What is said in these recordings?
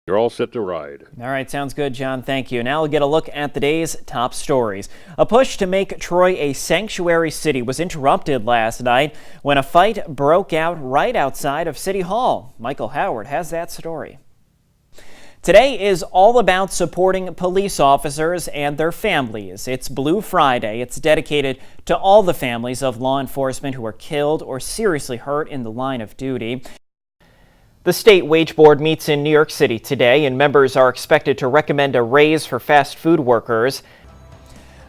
You're all set to ride. All right, sounds good, John. Thank you. Now we'll get a look at the day's top stories. A push to make Troy a sanctuary city was interrupted last night when a fight broke out right outside of City Hall. Michael Howard has that story. Today is all about supporting police officers and their families. It's Blue Friday. It's dedicated to all the families of law enforcement who were killed or seriously hurt in the line of duty. The state wage board meets in New York City today, and members are expected to recommend a raise for fast food workers.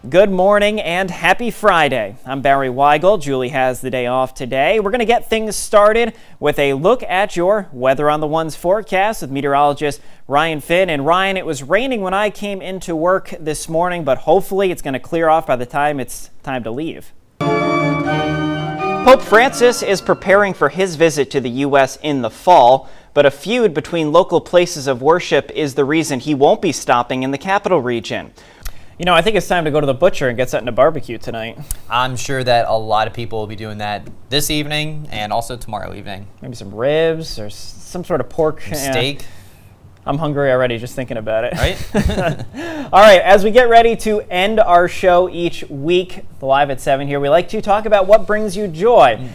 Good morning and happy Friday. I'm Barry Wygel. Julie has the day off today. We're going to get things started with a look at your Weather on the One's forecast with meteorologist Ryan Finn. And Ryan, it was raining when I came into work this morning, but hopefully it's going to clear off by the time it's time to leave. Pope Francis is preparing for his visit to the U.S. in the fall, but a feud between local places of worship is the reason he won't be stopping in the capital region. You know, I think it's time to go to the butcher and get something to barbecue tonight. I'm sure that a lot of people will be doing that this evening and also tomorrow evening. Maybe some ribs or some sort of pork. Steak. I'm hungry already just thinking about it. Right? All right, as we get ready to end our show each week, live at 7 here, we like to talk about what brings you joy.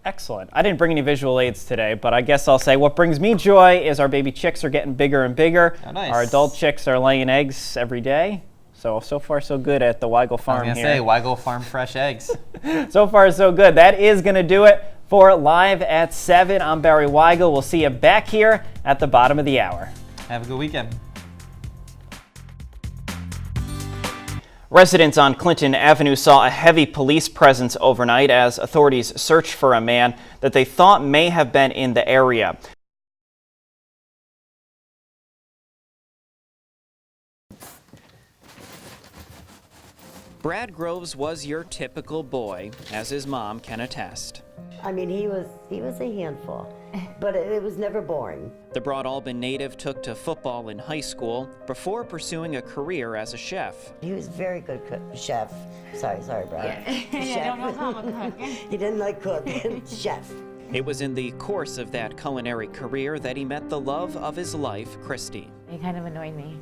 Excellent. I didn't bring any visual aids today, but I guess I'll say what brings me joy is our baby chicks are getting bigger and bigger. Oh, nice. Our adult chicks are laying eggs every day. So far, so good at the Wygel farm here. I was going to say, Wygel Farm fresh eggs. So far, so good. That is going to do it for Live at 7. I'm Barry Wygel. We'll see you back here at the bottom of the hour. Have a good weekend. Residents on Clinton Avenue saw a heavy police presence overnight as authorities searched for a man that they thought may have been in the area. Brad Groves was your typical boy, as his mom can attest. I mean, he was a handful, but it was never boring. The Broad Albany native took to football in high school before pursuing a career as a chef. He was very good chef. Sorry, Brad. Yeah, don't call him a cook. He didn't like cook, chef. It was in the course of that culinary career that he met the love of his life, Christy. He kind of annoyed me.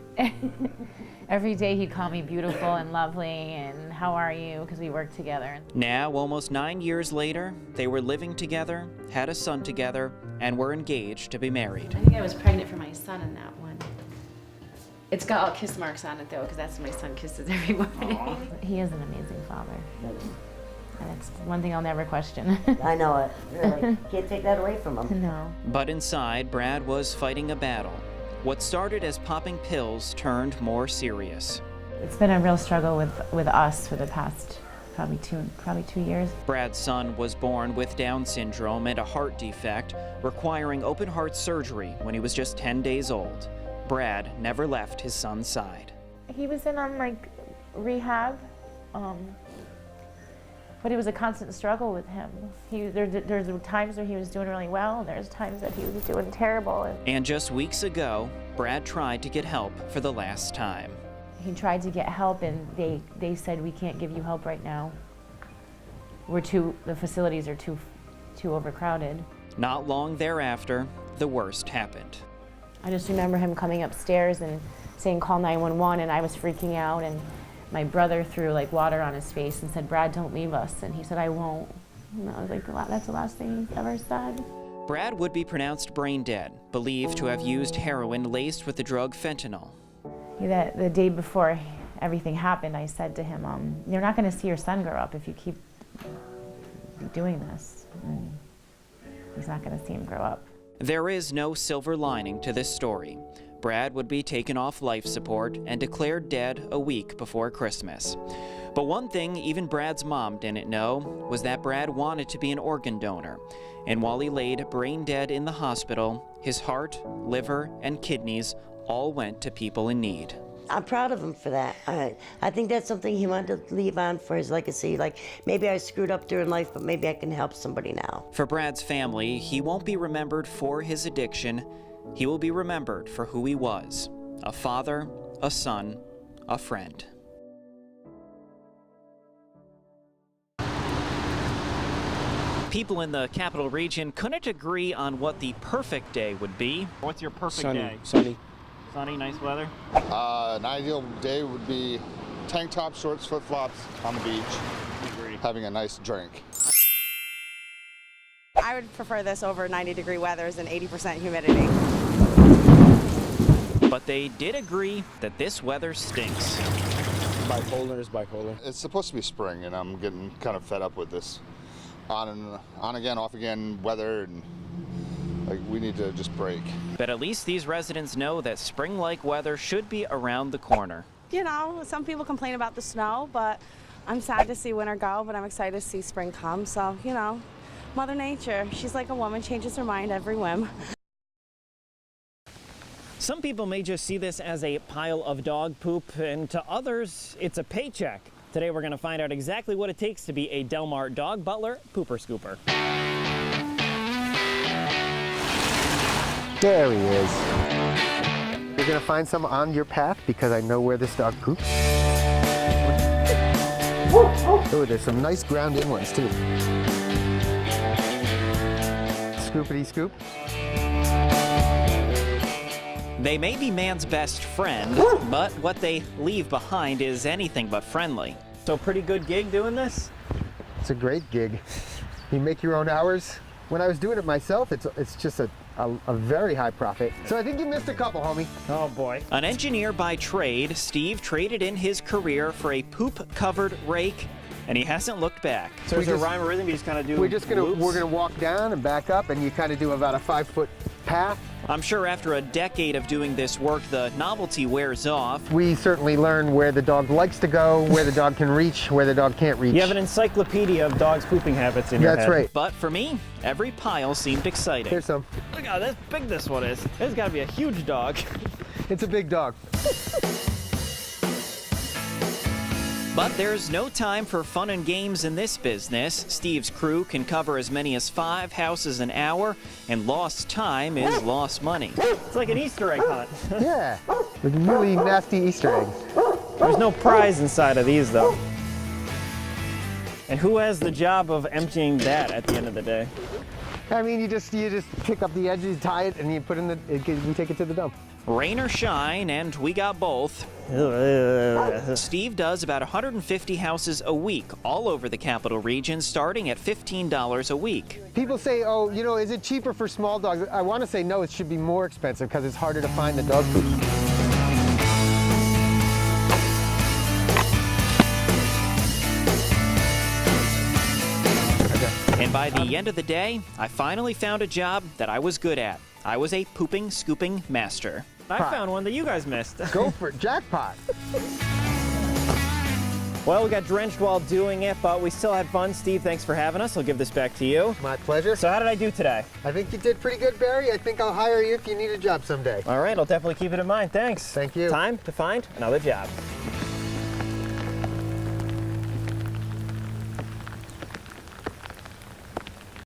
Every day he'd call me beautiful and lovely and how are you, because we worked together. Now, almost 9 years later, they were living together, had a son together, and were engaged to be married. I think I was pregnant for my son in that one. It's got all kiss marks on it though, because that's my son kisses every morning. He is an amazing father. That's one thing I'll never question. I know it, really. Can't take that away from him. No. But inside, Brad was fighting a battle. What started as popping pills turned more serious. It's been a real struggle with us for the past probably two years. Brad's son was born with Down syndrome and a heart defect, requiring open heart surgery when he was just 10 days old. Brad never left his son's side. He was in rehab, but it was a constant struggle with him. There's times where he was doing really well, and there's times that he was doing terrible. And just weeks ago, Brad tried to get help for the last time. He tried to get help, and they said, we can't give you help right now. The facilities are too overcrowded. Not long thereafter, the worst happened. I just remember him coming upstairs and saying, call 911, and I was freaking out, and my brother threw water on his face and said, Brad, don't leave us. And he said, I won't. And I was like, that's the last thing he's ever said. Brad would be pronounced brain dead, believed to have used heroin laced with the drug fentanyl. The day before everything happened, I said to him, you're not going to see your son grow up if you keep doing this. And he's not going to see him grow up. There is no silver lining to this story. Brad would be taken off life support and declared dead a week before Christmas. But one thing even Brad's mom didn't know was that Brad wanted to be an organ donor. And while he laid brain dead in the hospital, his heart, liver, and kidneys all went to people in need. I'm proud of him for that. I think that's something he wanted to leave on for his legacy. Maybe I screwed up during life, but maybe I can help somebody now. For Brad's family, he won't be remembered for his addiction. He will be remembered for who he was: a father, a son, a friend. People in the capital region couldn't agree on what the perfect day would be. What's your perfect Sunny, day? sunny. sunny, nice weather? An ideal day would be tank top, shorts, flip-flops on the beach, having a nice drink. I would prefer this over 90-degree weathers and 80% humidity. But they did agree that this weather stinks. Bipolar is bipolar. It's supposed to be spring, and I'm getting kind of fed up with this on again, off again weather, and like we need to just break. But at least these residents know that spring-like weather should be around the corner. You know, some people complain about the snow, but I'm sad to see winter go, but I'm excited to see spring come. So, you know, Mother Nature, she's like a woman, changes her mind every whim. Some people may just see this as a pile of dog poop, and to others, it's a paycheck. Today we're going to find out exactly what it takes to be a Del Mar dog butler pooper scooper. There he is. You're gonna find some on your path because I know where this dog poops. Oh, there's some nice ground-in ones too. Scoopity scoop. They may be man's best friend, but what they leave behind is anything but friendly. So pretty good gig doing this? It's a great gig. You make your own hours. When I was doing it myself, it's just a very high profit. So I think you missed a couple, homie. Oh boy. An engineer by trade, Steve traded in his career for a poop-covered rake, and he hasn't looked back. So is there a rhyme or rhythm? You just kind of do We're gonna walk down and back up, and you kind of do about a 5-foot path. I'm sure after a decade of doing this work, the novelty wears off. We certainly learn where the dog likes to go, where the dog can reach, where the dog can't reach. You have an encyclopedia of dogs' pooping habits in your head. That's right. But for me, every pile seemed exciting. Here's some. Look how big this one is. This has got to be a huge dog. It's a big dog. But there's no time for fun and games in this business. Steve's crew can cover as many as 5 houses an hour, and lost time is lost money. It's like an Easter egg hunt. Yeah, with really nasty Easter eggs. There's no prize inside of these, though. And who has the job of emptying that at the end of the day? I mean, you just pick up the edges, tie it, and you put you take it to the dump. Rain or shine, and we got both. Steve does about 150 houses a week, all over the capital region, starting at $15 a week. People say, oh, you know, is it cheaper for small dogs? I want to say no, it should be more expensive because it's harder to find the dog poop. And by the end of the day, I finally found a job that I was good at. I was a pooping, scooping master. I found one that you guys missed. Go for it, jackpot. Well, we got drenched while doing it, but we still had fun. Steve, thanks for having us. I'll give this back to you. My pleasure. So how did I do today? I think you did pretty good, Barry. I think I'll hire you if you need a job someday. All right, I'll definitely keep it in mind. Thanks. Thank you. Time to find another job.